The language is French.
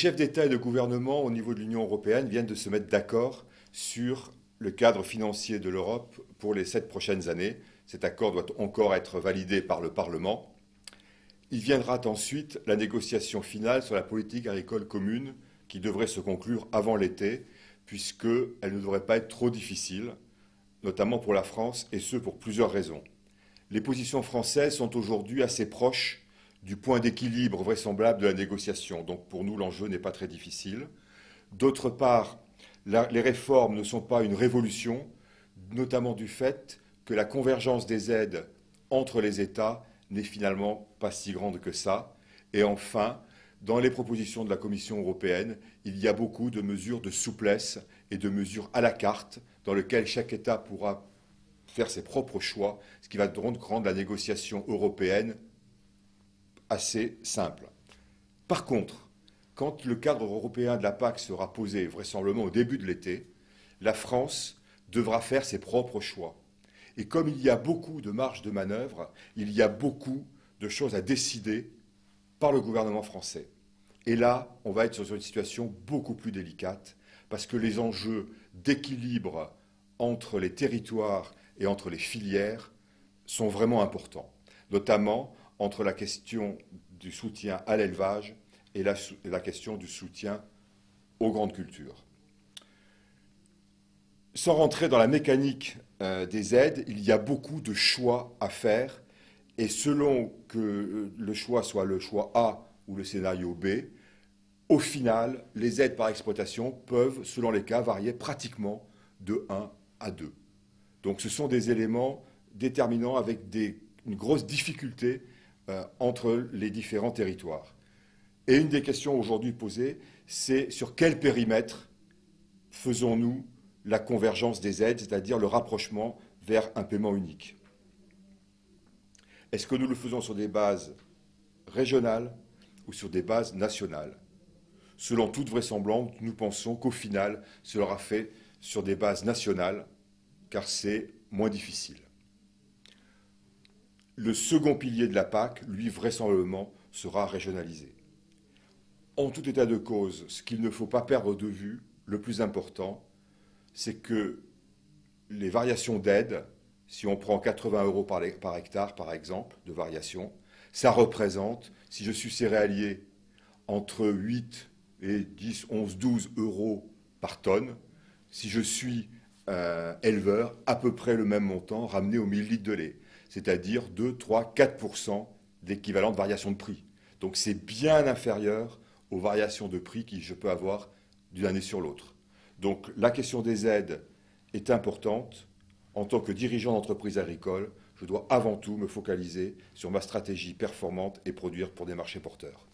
chefs d'État et de gouvernement au niveau de l'Union européenne viennent de se mettre d'accord sur le cadre financier de l'Europe pour les 7 prochaines années. Cet accord doit encore être validé par le Parlement. Il viendra ensuite la négociation finale sur la politique agricole commune qui devrait se conclure avant l'été, puisqu'elle ne devrait pas être trop difficile, notamment pour la France, et ce pour plusieurs raisons. Les positions françaises sont aujourd'hui assez proches du point d'équilibre vraisemblable de la négociation. Donc pour nous, l'enjeu n'est pas très difficile. D'autre part, les réformes ne sont pas une révolution, notamment du fait que la convergence des aides entre les États n'est finalement pas si grande que ça. Et enfin, dans les propositions de la Commission européenne, il y a beaucoup de mesures de souplesse et de mesures à la carte dans lesquelles chaque État pourra faire ses propres choix, ce qui va rendre la négociation européenne assez simple. Par contre, quand le cadre européen de la PAC sera posé, vraisemblablement au début de l'été, la France devra faire ses propres choix. Et comme il y a beaucoup de marge de manœuvre, il y a beaucoup de choses à décider par le gouvernement français. Et là, on va être sur une situation beaucoup plus délicate, parce que les enjeux d'équilibre entre les territoires et entre les filières sont vraiment importants, notamment entre la question du soutien à l'élevage et la question du soutien aux grandes cultures. Sans rentrer dans la mécanique des aides, il y a beaucoup de choix à faire, et selon que le choix soit le choix A ou le scénario B, au final, les aides par exploitation peuvent, selon les cas, varier pratiquement de 1 à 2. Donc ce sont des éléments déterminants avec une grosse difficulté entre les différents territoires. Et une des questions aujourd'hui posées, c'est sur quel périmètre faisons-nous la convergence des aides, c'est-à-dire le rapprochement vers un paiement unique. Est-ce que nous le faisons sur des bases régionales ou sur des bases nationales? Selon toute vraisemblance, nous pensons qu'au final, cela sera fait sur des bases nationales, car c'est moins difficile. Le second pilier de la PAC, lui, vraisemblablement, sera régionalisé. En tout état de cause, ce qu'il ne faut pas perdre de vue, le plus important, c'est que les variations d'aide, si on prend 80 € par hectare, par exemple, de variation, ça représente, si je suis céréalier, entre 8 et 10, 11, 12 € par tonne. Si je suis éleveur, à peu près le même montant ramené aux 1000 litres de lait, c'est-à-dire 2, 3, 4% d'équivalent de variation de prix. Donc c'est bien inférieur aux variations de prix que je peux avoir d'une année sur l'autre. Donc la question des aides est importante. En tant que dirigeant d'entreprise agricole, je dois avant tout me focaliser sur ma stratégie performante et produire pour des marchés porteurs.